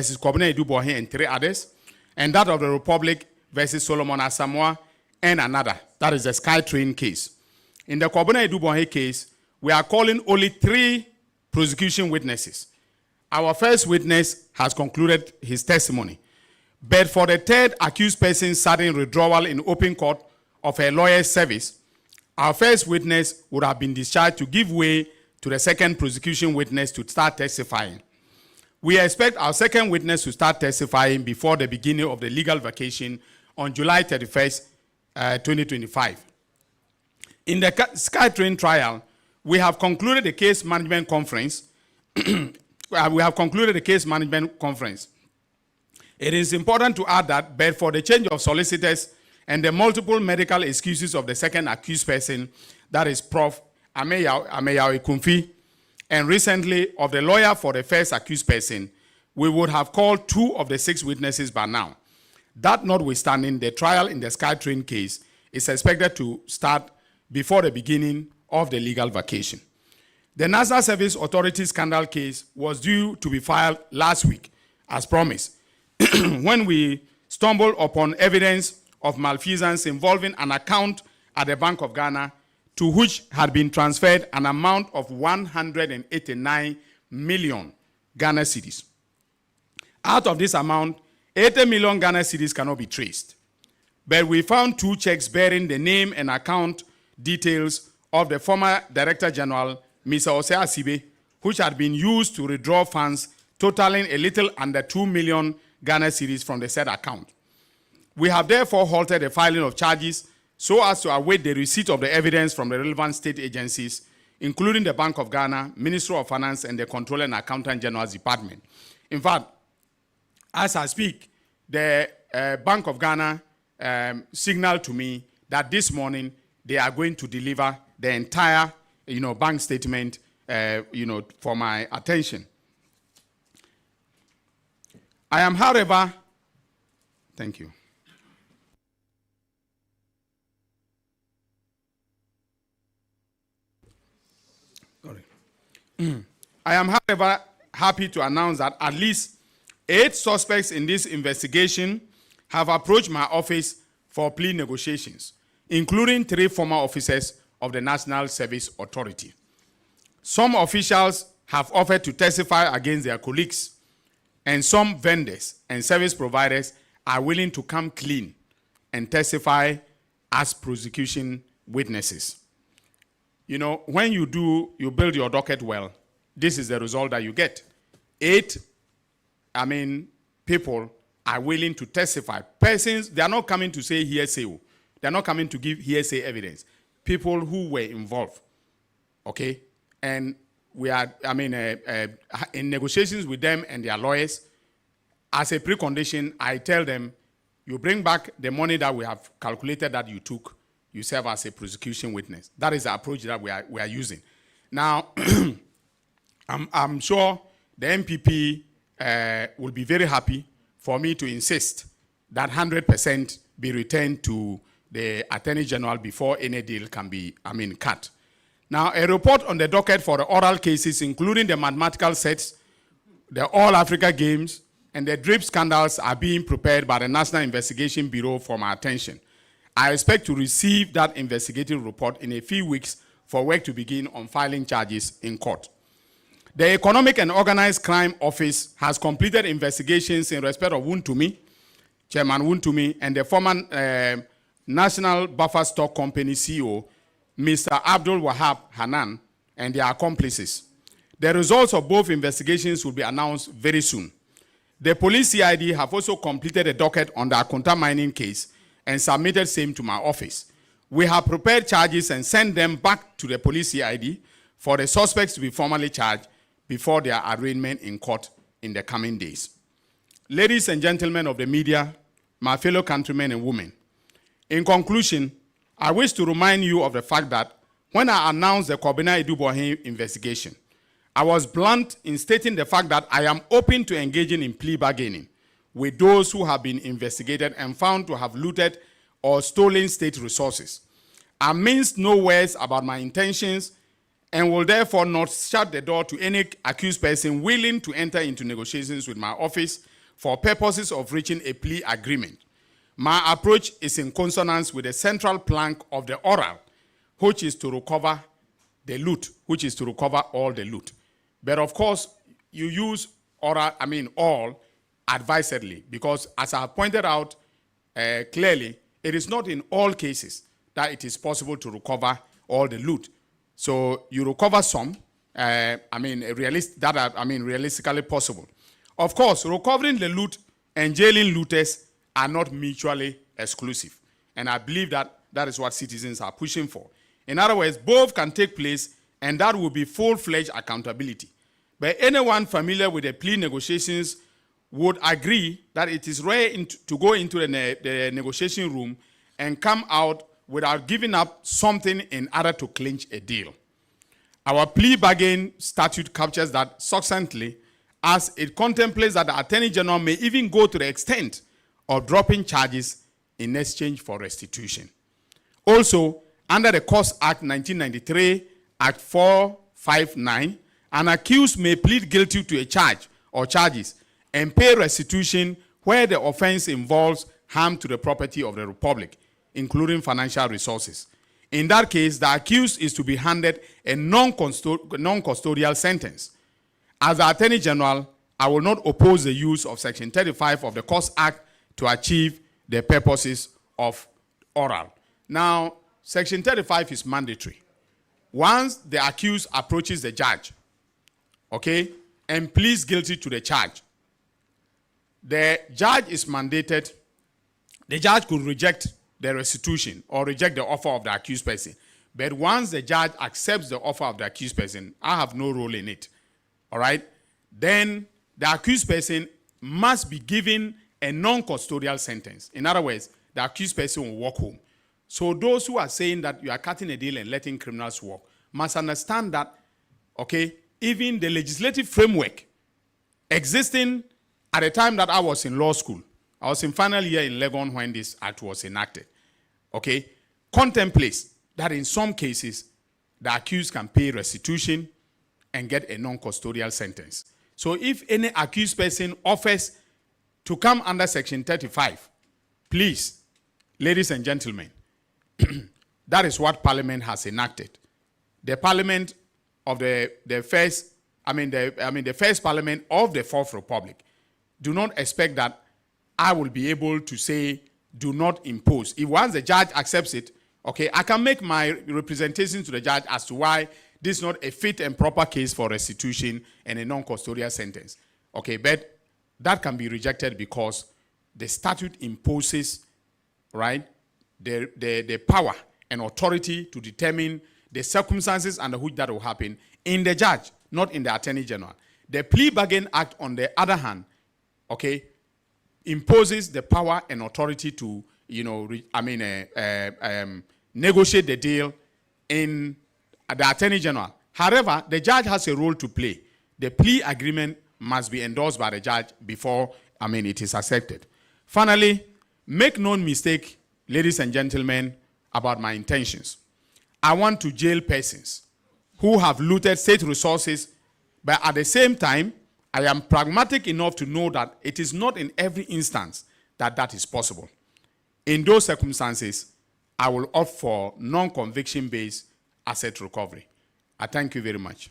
versus Kobina Idubohe and 3 others, and that of the Republic versus Solomon Asamoah and another. That is the SkyTrain case. In the Kobina Idubohe case, we are calling only 3 prosecution witnesses. Our first witness has concluded his testimony. But for the third accused person's sudden withdrawal in open court of a lawyer's service, our first witness would have been discharged to give way to the second prosecution witness to start testifying. We expect our second witness to start testifying before the beginning of the legal vacation on July 31st, 2025. In the SkyTrain trial, we have concluded the case management conference. It is important to add that, but for the change of solicitors and the multiple medical excuses of the second accused person, that is Prof. Ameyaw Ikumfi, and recently of the lawyer for the first accused person, we would have called 2 of the 6 witnesses by now. That notwithstanding, the trial in the SkyTrain case is expected to start before the beginning of the legal vacation. The National Service Authority scandal case was due to be filed last week, as promised, when we stumbled upon evidence of malfeasance involving an account at the Bank of Ghana to which had been transferred an amount of 189 million Ghana cedis. Out of this amount, 80 million Ghana cedis cannot be traced. But we found 2 checks bearing the name and account details of the former Director General, Mr. Osei Asibe, which had been used to withdraw funds totaling a little under 2 million Ghana cedis from the said account. We have therefore halted the filing of charges so as to await the receipt of the evidence from the relevant state agencies, including the Bank of Ghana, Ministry of Finance, and the Controller and Accountant General's Department. In fact, as I speak, the Bank of Ghana signaled to me that this morning they are going to deliver the entire, bank statement, for my attention. I am, however, thank you. Sorry. I am, however, happy to announce that at least 8 suspects in this investigation have approached my office for plea negotiations, including 3 former officers of the National Service Authority. Some officials have offered to testify against their colleagues, and some vendors and service providers are willing to come clean and testify as prosecution witnesses. When you build your docket well, this is the result that you get. 8, people are willing to testify. Persons, they are not coming to say hearsay. They are not coming to give hearsay evidence. People who were involved, okay? And we are, in negotiations with them and their lawyers, as a precondition, I tell them, you bring back the money that we have calculated that you took, you serve as a prosecution witness. That is the approach that we are using. Now, I'm sure the MPP will be very happy for me to insist that 100% be returned to the Attorney General before any deal can be, cut. Now, a report on the docket for the oral cases, including the mathematical sets, the All Africa Games, and the DRIP scandals are being prepared by the National Investigation Bureau for my attention. I expect to receive that investigative report in a few weeks for work to begin on filing charges in court. The Economic and Organized Crime Office has completed investigations in respect of Wuntumi, Chairman Wuntumi, and the former National Buffer Stock Company CEO, Mr. Abdul Wahab Hanan, and their accomplices. The results of both investigations will be announced very soon. The police CID have also completed a docket on the Akonta mining case and submitted same to my office. We have prepared charges and sent them back to the police CID for the suspects to be formally charged before their arraignment in court in the coming days. Ladies and gentlemen of the media, my fellow countrymen and women, in conclusion, I wish to remind you of the fact that when I announced the Kobina Idubohe investigation, I was blunt in stating the fact that I am open to engaging in plea bargaining with those who have been investigated and found to have looted or stolen state resources. I minced no words about my intentions and will therefore not shut the door to any accused person willing to enter into negotiations with my office for purposes of reaching a plea agreement. My approach is in consonance with the central plank of the oral, which is to recover the loot, which is to recover all the loot. But of course, you use oral, all advisedly, because as I pointed out clearly, it is not in all cases that it is possible to recover all the loot. So you recover some, realistically possible. Of course, recovering the loot and jailing looters are not mutually exclusive. And I believe that that is what citizens are pushing for. In other words, both can take place, and that will be full-fledged accountability. But anyone familiar with the plea negotiations would agree that it is rare to go into the negotiation room and come out without giving up something in order to clinch a deal. Our plea bargain statute captures that succinctly, as it contemplates that the Attorney General may even go to the extent of dropping charges in exchange for restitution. Also, under the Costs Act 1993, Act 459, an accused may plead guilty to a charge or charges and pay restitution where the offense involves harm to the property of the Republic, including financial resources. In that case, the accused is to be handed a non-custodial sentence. As the Attorney General, I will not oppose the use of Section 35 of the Costs Act to achieve the purposes of oral. Now, Section 35 is mandatory. Once the accused approaches the judge, and pleads guilty to the charge, the judge is mandated, the judge could reject the restitution or reject the offer of the accused person. But once the judge accepts the offer of the accused person, I have no role in it, all right? Then the accused person must be given a non-custodial sentence. In other words, the accused person will walk home. So those who are saying that you are cutting a deal and letting criminals walk must understand that, even the legislative framework existing at the time that I was in law school, I was in final year in Legon when this act was enacted, contemplates that in some cases, the accused can pay restitution and get a non-custodial sentence. So if any accused person offers to come under Section 35, please, ladies and gentlemen, that is what Parliament has enacted. The Parliament of the first Parliament of the Fourth Republic. Do not expect that I will be able to say, do not impose. If once the judge accepts it, I can make my representation to the judge as to why this is not a fit and proper case for restitution and a non-custodial sentence. But that can be rejected because the statute imposes, the power and authority to determine the circumstances under which that will happen in the judge, not in the Attorney General. The Plea Bargain Act, on the other hand, imposes the power and authority to, negotiate the deal in the Attorney General. However, the judge has a role to play. The plea agreement must be endorsed by the judge before, it is accepted. Finally, make no mistake, ladies and gentlemen, about my intentions. I want to jail persons who have looted state resources, but at the same time, I am pragmatic enough to know that it is not in every instance that that is possible. In those circumstances, I will opt for non-conviction-based asset recovery. I thank you very much.